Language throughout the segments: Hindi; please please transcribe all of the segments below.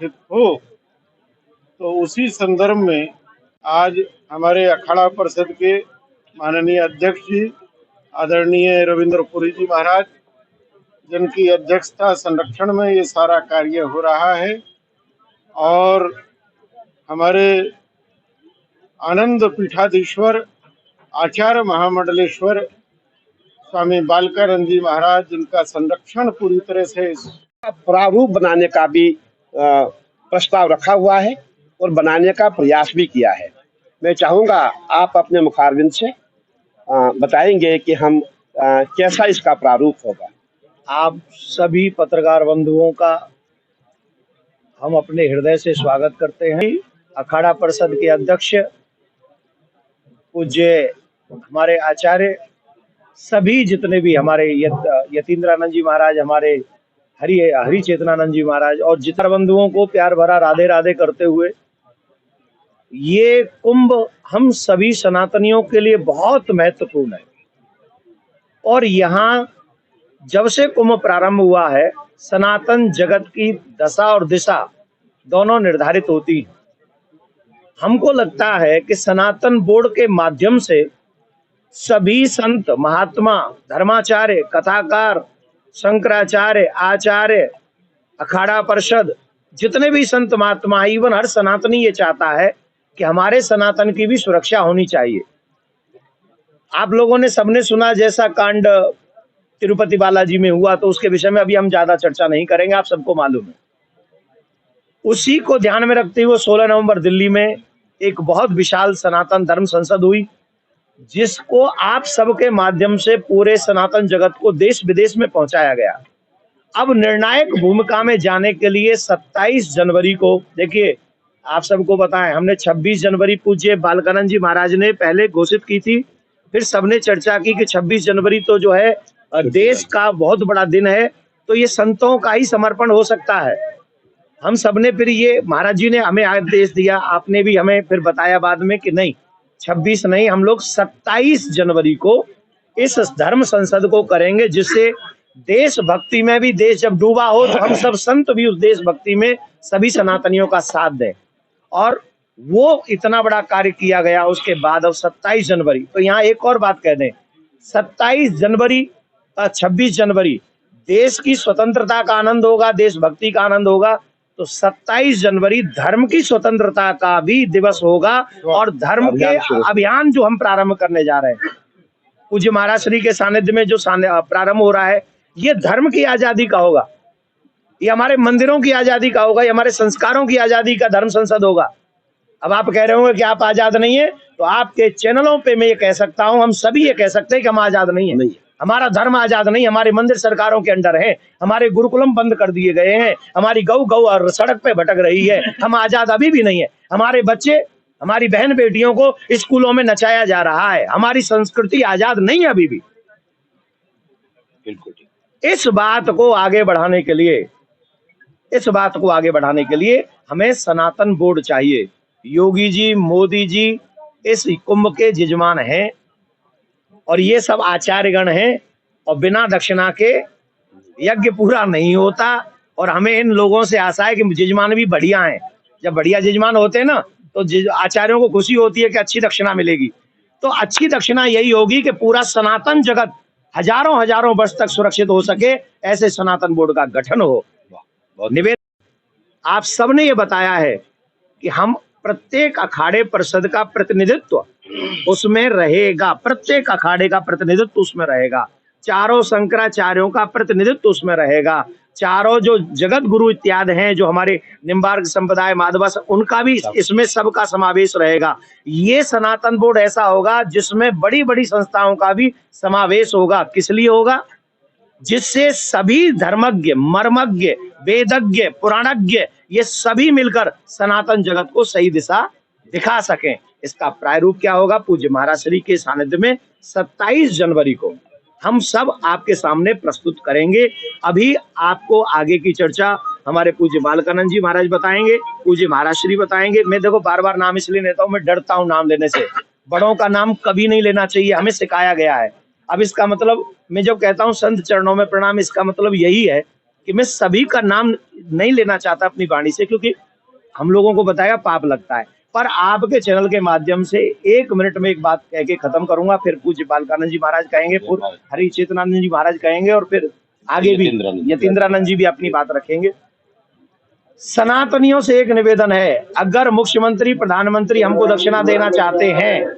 संगठित हो। तो उसी संदर्भ में आज हमारे अखाड़ा परिषद के माननीय अध्यक्ष जी आदरणीय रविंद्र पुरी जी महाराज, जिनकी अध्यक्षता संरक्षण में ये सारा कार्य हो रहा है, और हमारे आनंद पीठाधीश्वर आचार्य महामंडलेश्वर स्वामी बालकानंद जी महाराज, जिनका संरक्षण पूरी तरह से प्रारूप बनाने का भी प्रस्ताव रखा हुआ है और बनाने का प्रयास भी किया है। मैं चाहूँगा आप अपने मुखारबिंद से बताएंगे कि हम कैसा इसका प्रारूप होगा। आप सभी पत्रकार बंधुओं का हम अपने हृदय से स्वागत करते हैं। अखाड़ा परिषद के अध्यक्ष पूज्य हमारे आचार्य, सभी जितने भी हमारे यतीन्द्रानंद जी महाराज, हमारे हरि चेतनानंद जी महाराज, और जितने बंधुओं को प्यार भरा राधे राधे करते हुए, ये कुंभ हम सभी सनातनियों के लिए बहुत महत्वपूर्ण है। और यहाँ जब से कुंभ प्रारंभ हुआ है, सनातन जगत की दशा और दिशा दोनों निर्धारित होती है। हमको लगता है कि सनातन बोर्ड के माध्यम से सभी संत महात्मा, धर्माचार्य, कथाकार, शंकराचार्य, आचार्य, अखाड़ा परिषद, जितने भी संत महात्मा, इवन हर सनातनी ये चाहता है कि हमारे सनातन की भी सुरक्षा होनी चाहिए। आप लोगों ने सबने सुना जैसा कांड तिरुपति बालाजी में हुआ, तो उसके विषय में अभी हम ज्यादा चर्चा नहीं करेंगे, आप सबको मालूम है। उसी को ध्यान में रखते हुए 16 नवंबर दिल्ली में एक बहुत विशाल सनातन धर्म संसद हुई, जिसको आप सबके माध्यम से पूरे सनातन जगत को देश विदेश में पहुंचाया गया। अब निर्णायक भूमिका में जाने के लिए 27 जनवरी को, देखिए आप सबको बताएं, हमने 26 जनवरी पूज्य बालकानंद जी महाराज ने पहले घोषित की थी, फिर सबने चर्चा की कि 26 जनवरी तो जो है देश का बहुत बड़ा दिन है, तो ये संतों का ही समर्पण हो सकता है। हम सबने फिर ये, महाराज जी ने हमें आदेश दिया, आपने भी हमें फिर बताया बाद में कि नहीं 26 नहीं, हम लोग 27 जनवरी को इस धर्म संसद को करेंगे, जिससे देशभक्ति में भी, देश जब डूबा हो तो हम सब संत भी उस देशभक्ति में सभी सनातनियों का साथ दें। और वो इतना बड़ा कार्य किया गया। उसके बाद अब 27 जनवरी, तो यहाँ एक और बात कह दें, 27 जनवरी 26 जनवरी देश की स्वतंत्रता का आनंद होगा, देशभक्ति का आनंद होगा, तो 27 जनवरी धर्म की स्वतंत्रता का भी दिवस होगा। और धर्म के अभियान जो हम प्रारंभ करने जा रहे हैं, पूज्य महाराज श्री के सानिध्य में जो प्रारंभ हो रहा है, ये धर्म की आजादी का होगा, ये हमारे मंदिरों की आजादी का होगा, ये हमारे संस्कारों की आजादी का धर्म संसद होगा। अब आप कह रहे होंगे कि आप आजाद नहीं है, तो आपके चैनलों पे मैं ये कह सकता हूं, हम सभी ये कह सकते हैं कि हम आजाद नहीं है। हमारा धर्म आजाद नहीं, हमारे मंदिर सरकारों के अंडर है, हमारे गुरुकुलम बंद कर दिए गए हैं, हमारी गौ और सड़क पे भटक रही है, हम आजाद अभी भी नहीं है। हमारे बच्चे, हमारी बहन बेटियों को स्कूलों में नचाया जा रहा है, हमारी संस्कृति आजाद नहीं है अभी भी। बिल्कुल। इस बात को आगे बढ़ाने के लिए हमें सनातन बोर्ड चाहिए। योगी जी, मोदी जी इस कुंभ के यजमान हैं, और ये सब आचार्यगण हैं, और बिना दक्षिणा के यज्ञ पूरा नहीं होता। और हमें इन लोगों से आशा है कि यजमान भी बढ़िया हैं। जब बढ़िया यजमान होते हैं ना, तो आचार्यों को खुशी होती है कि अच्छी दक्षिणा मिलेगी। तो अच्छी दक्षिणा यही होगी कि पूरा सनातन जगत हजारों वर्ष तक सुरक्षित हो सके, ऐसे सनातन बोर्ड का गठन हो। निवेदन, आप सबने ये बताया है कि हम प्रत्येक अखाड़े परिषद का प्रतिनिधित्व उसमें रहेगा, प्रत्येक अखाड़े का प्रतिनिधित्व उसमें रहेगा, चारों शंकराचार्यों का प्रतिनिधित्व उसमें रहेगा, चारों जो जगत गुरु इत्यादि हैं, जो हमारे निम्बार्क संप्रदाय, माधवा, उनका भी इसमें सबका समावेश रहेगा। ये सनातन बोर्ड ऐसा होगा जिसमें बड़ी बड़ी संस्थाओं का भी समावेश होगा। किस लिए होगा? जिससे सभी धर्मज्ञ, मर्मज्ञ, वेदज्ञ, पुराणज्ञ, ये सभी मिलकर सनातन जगत को सही दिशा दिखा सकें। इसका प्रारूप क्या होगा? पूज्य महाराज श्री के सानिध्य में 27 जनवरी को हम सब आपके सामने प्रस्तुत करेंगे। अभी आपको आगे की चर्चा हमारे पूज्य बालकानंद जी महाराज बताएंगे, पूज्य महाराज श्री बताएंगे। मैं देखो बार बार नाम इसलिए लेता हूँ, मैं डरता हूँ नाम लेने से। बड़ों का नाम कभी नहीं लेना चाहिए, हमें सिखाया गया है। अब इसका मतलब, मैं जब कहता हूँ संत चरणों में प्रणाम, इसका मतलब यही है कि मैं सभी का नाम नहीं लेना चाहता अपनी वाणी से, क्योंकि हम लोगों को बताया पाप लगता है, पर आपके चैनल के माध्यम से 1 मिनट में एक बात कह के खत्म करूंगा, फिर पूज्य बालकानंद जी महाराज कहेंगे, फिर हरि चेतनानंद जी महाराज कहेंगे, और फिर आगे भी यतीन्द्रानंद जी भी अपनी बात रखेंगे। सनातनियों से एक निवेदन है, अगर मुख्यमंत्री प्रधानमंत्री हमको दक्षिणा देना चाहते हैं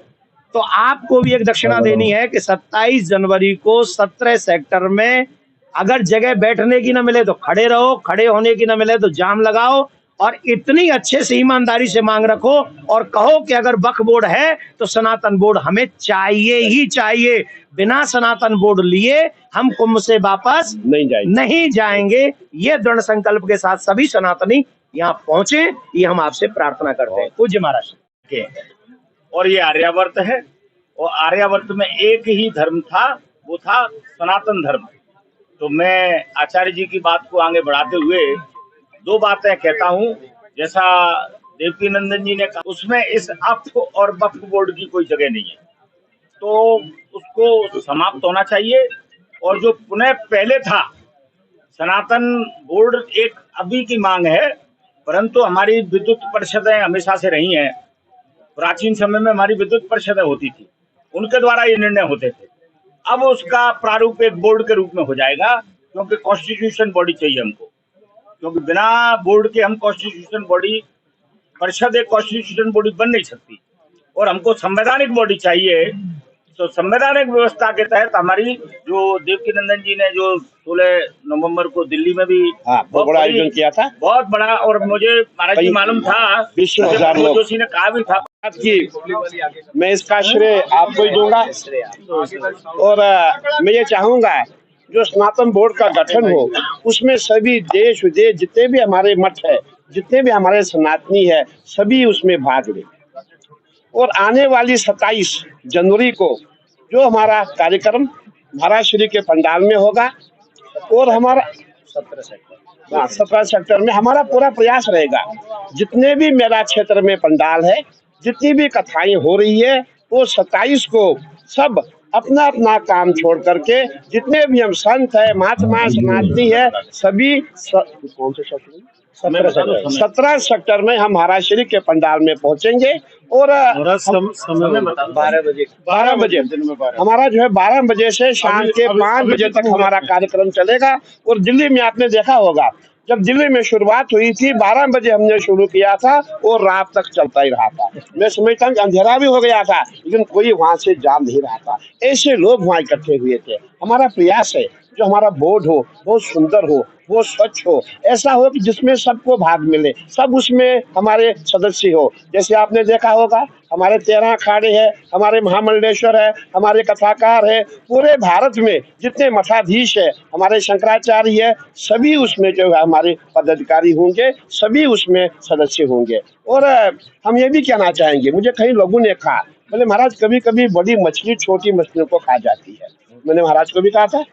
तो आपको भी एक दक्षिणा देनी है कि 27 जनवरी को 17 सेक्टर में अगर जगह बैठने की ना मिले तो खड़े रहो, खड़े होने की ना मिले तो जाम लगाओ, और इतनी अच्छे से ईमानदारी से मांग रखो और कहो कि अगर वक्फ बोर्ड है तो सनातन बोर्ड हमें चाहिए ही चाहिए, बिना सनातन बोर्ड लिए हम कुंभ से वापस नहीं जाएंगे। ये दृढ़ संकल्प के साथ सभी सनातनी यहाँ पहुंचे, ये हम आपसे प्रार्थना करते हैं पूज्य महाराज के। और ये आर्यावर्त है, और आर्यावर्त में एक ही धर्म था, वो था सनातन धर्म। तो मैं आचार्य जी की बात को आगे बढ़ाते हुए 2 बातें कहता हूँ। जैसा देवकीनंदन जी ने कहा, उसमें इस अक्फ और वक्फ बोर्ड की कोई जगह नहीं है, तो उसको समाप्त होना चाहिए। और जो पुनः पहले था सनातन बोर्ड, एक अभी की मांग है, परंतु हमारी विद्युत परिषदें हमेशा से रही हैं। प्राचीन समय में हमारी विद्युत परिषदें होती थी, उनके द्वारा ये निर्णय होते थे। अब उसका प्रारूप एक बोर्ड के रूप में हो जाएगा, क्योंकि कॉन्स्टिट्यूशन बॉडी चाहिए हमको, क्योंकि बिना बोर्ड के हम कॉन्स्टिट्यूशन बॉडी, परिषद एक कॉन्स्टिट्यूशन बॉडी बन नहीं सकती, और हमको संवैधानिक बॉडी चाहिए। तो संवैधानिक व्यवस्था के तहत हमारी जो देवकीनंदन जी ने जो 16 नवंबर को दिल्ली में भी बहुत बड़ा आयोजन किया था, बहुत बड़ा, और मुझे महाराज जी मालूम था, 20,000 लोग जोशी ने कहा भी था कि मैं इसका श्रेय आपको ही दूंगा। और मैं ये चाहूंगा जो सनातन बोर्ड का गठन हो, उसमें सभी देश विदेश जितने भी हमारे मठ है, जितने भी हमारे सनातनी है, सभी उसमें भाग लें। और आने वाली 27 जनवरी को जो हमारा कार्यक्रम महाराज श्री के पंडाल में होगा, और हमारा 17 सेक्टर में हमारा पूरा प्रयास रहेगा, जितने भी मेरा क्षेत्र में पंडाल है, जितनी भी कथाएं हो रही है, वो 27 को सब अपना अपना काम छोड़ करके, जितने भी हम संत है, महात्मा सनातनी है, सभी कौन से 17 सेक्टर में हम महाराज श्री के पंडाल में पहुंचेंगे। और 12 बजे हमारा जो है 12 बजे से शाम के 5 बजे तक हमारा कार्यक्रम चलेगा। और दिल्ली में आपने देखा होगा, जब दिल्ली में शुरुआत हुई थी 12 बजे हमने शुरू किया था और रात तक चलता ही रहा था। मैं समझता हूँ अंधेरा भी हो गया था, लेकिन कोई वहां से जा नहीं रहा था, ऐसे लोग वहां इकट्ठे हुए थे। हमारा प्रयास है जो हमारा बोर्ड हो बहुत सुंदर हो, वो स्वच्छ हो, ऐसा हो कि जिसमें सबको भाग मिले, सब उसमें हमारे सदस्य हो। जैसे आपने देखा होगा हमारे 13 अखाड़े हैं, हमारे महामंडलेश्वर है, हमारे कथाकार है, पूरे भारत में जितने मठाधीश है, हमारे शंकराचार्य है, सभी उसमें जो है हमारे पदाधिकारी होंगे, सभी उसमें सदस्य होंगे। और हम ये भी कहना चाहेंगे, मुझे कहीं लोगों ने कहा, बोले महाराज कभी कभी बड़ी मछली छोटी मछलियों को खा जाती है। मैंने महाराज को भी कहा था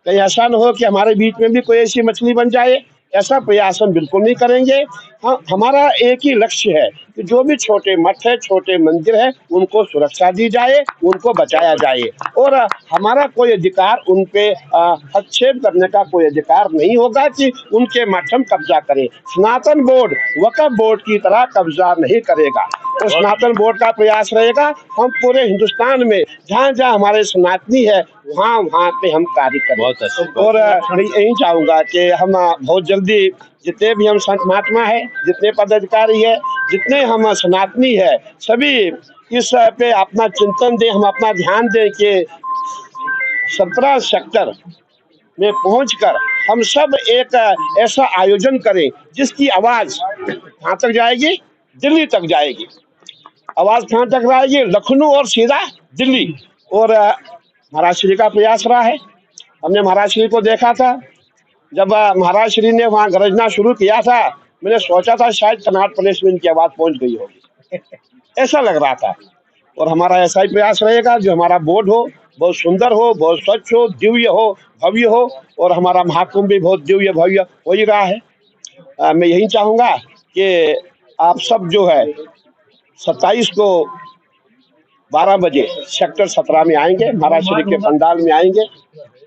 कहीं ऐसा न हो कि हमारे बीच में भी कोई ऐसी मछली बन जाए, ऐसा प्रयास हम बिल्कुल नहीं करेंगे। हमारा एक ही लक्ष्य है कि जो भी छोटे मठ है, छोटे मंदिर है, उनको सुरक्षा दी जाए, उनको बचाया जाए, और हमारा कोई अधिकार उन पे हस्तक्षेप करने का कोई अधिकार नहीं होगा कि उनके मठ हम कब्जा करें। सनातन बोर्ड वक्फ बोर्ड की तरह कब्जा नहीं करेगा, तो सनातन बोर्ड का प्रयास रहेगा हम पूरे हिंदुस्तान में जहाँ जहाँ हमारे सनातनी है वहाँ पे हम कार्य करें। और मैं यही चाहूंगा कि हम बहुत जल्दी जितने भी हम संत महात्मा है, जितने पदाधिकारी है, जितने हम सनातनी है, सभी इस पे अपना चिंतन दें, हम अपना ध्यान दें कि 17 सेक्टर में पहुंचकर हम सब एक ऐसा आयोजन करें जिसकी आवाज कहाँ तक जाएगी, दिल्ली तक जाएगी। आवाज कहाँ तक जाएगी, लखनऊ और सीधा दिल्ली। और महाराज श्री का प्रयास रहा है, हमने महाराज श्री को देखा था जब महाराज श्री ने वहाँ गरजना शुरू किया था, मैंने सोचा था शायद कनाट प्लेस में इनकी आवाज पहुंच गई होगी, ऐसा लग रहा था। और हमारा ऐसा ही प्रयास रहेगा जो हमारा बोर्ड हो बहुत सुंदर हो, बहुत स्वच्छ हो, दिव्य हो, भव्य हो, और हमारा महाकुंभ भी बहुत दिव्य भव्य हो ही रहा है। मैं यही चाहूंगा कि आप सब जो है 27 को 12 बजे सेक्टर 17 में आएंगे, महाराज श्री के पंडाल में आएंगे।